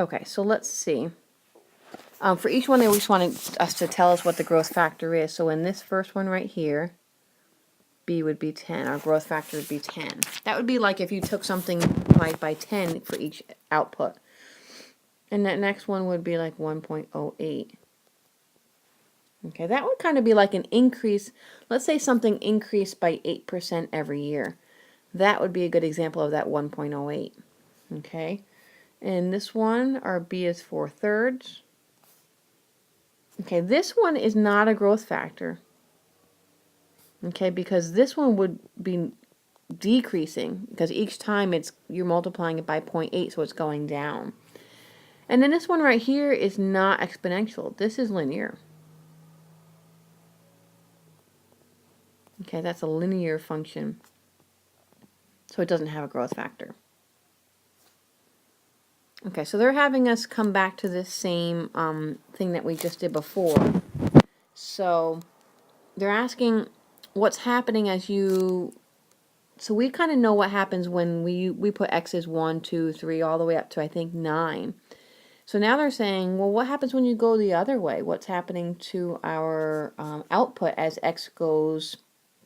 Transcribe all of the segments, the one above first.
Okay, so let's see. For each one, they just wanted us to tell us what the growth factor is. So in this first one right here, B would be 10. Our growth factor would be 10. That would be like if you took something by 10 for each output. And that next one would be like 1.08. Okay, that would kind of be like an increase. Let's say something increased by 8% every year. That would be a good example of that 1.08. Okay, and this one, our B is 4/3. Okay, this one is not a growth factor. Okay, because this one would be decreasing because each time you're multiplying it by 0.8, so it's going down. And then this one right here is not exponential. This is linear. Okay, that's a linear function. So it doesn't have a growth factor. Okay, so they're having us come back to this same thing that we just did before. So they're asking what's happening as you... So we kind of know what happens when we put x's 1, 2, 3, all the way up to, I think, 9. So now they're saying, well, what happens when you go the other way? What's happening to our output as x goes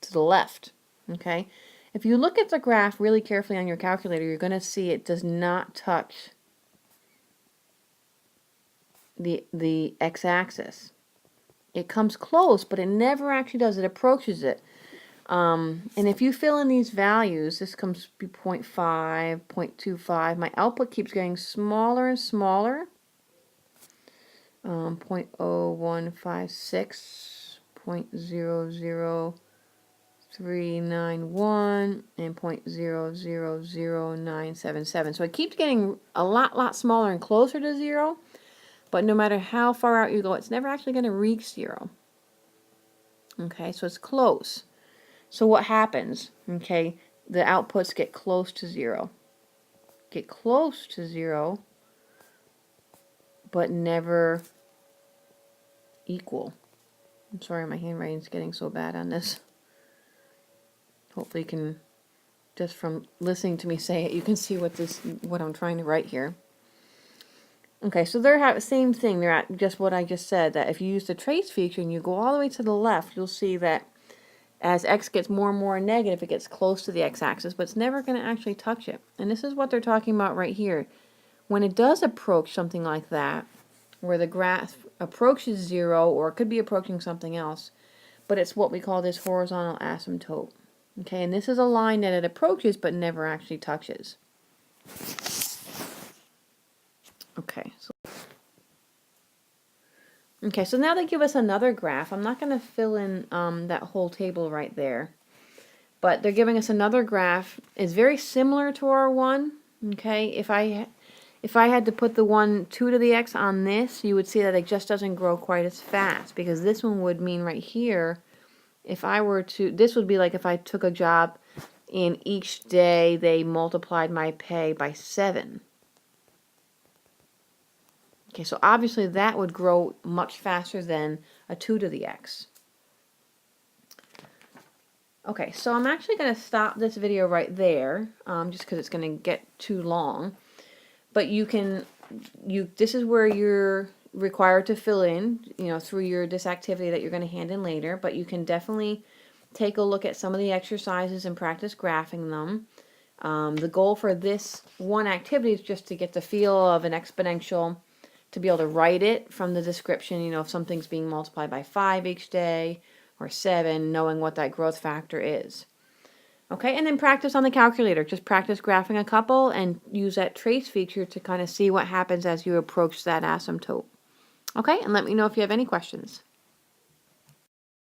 to the left? Okay, if you look at the graph really carefully on your calculator, you're going to see it does not touch the x-axis. It comes close, but it never actually does. It approaches it. And if you fill in these values, this comes to be 0.5, 0.25. My output keeps getting smaller and smaller. 0.0156, 0.00391, and 0.0000977. So it keeps getting a lot smaller and closer to 0. But no matter how far out you go, it's never actually going to reach 0. Okay, so it's close. So what happens? Okay, the outputs get close to 0. Get close to 0, but never equal. I'm sorry, my handwriting's getting so bad on this. Hopefully you can, just from listening to me say it, you can see what I'm trying to write here. Okay, so they're same thing. They're at just what I just said, that if you use the trace feature and you go all the way to the left, you'll see that as x gets more and more negative, it gets close to the x-axis, but it's never going to actually touch it. And this is what they're talking about right here. When it does approach something like that, where the graph approaches 0, or it could be approaching something else, but it's what we call this horizontal asymptote. Okay, and this is a line that it approaches but never actually touches. Okay, so now they give us another graph. I'm not going to fill in that whole table right there, but they're giving us another graph. It's very similar to our one. Okay, if I had to put the 1, 2 to the x on this, you would see that it just doesn't grow quite as fast, because this one would mean right here, if I were to, this would be like if I took a job and each day they multiplied my pay by 7. Okay, so obviously that would grow much faster than a 2 to the x. Okay, so I'm actually going to stop this video right there, just because it's going to get too long. But this is where you're required to fill in, through this activity that you're going to hand in later. But you can definitely take a look at some of the exercises and practice graphing them. The goal for this one activity is just to get the feel of an exponential, to be able to write it from the description, if something's being multiplied by 5 each day or 7, knowing what that growth factor is. Okay, and then practice on the calculator. Just practice graphing a couple and use that trace feature to kind of see what happens as you approach that asymptote. Okay, and let me know if you have any questions.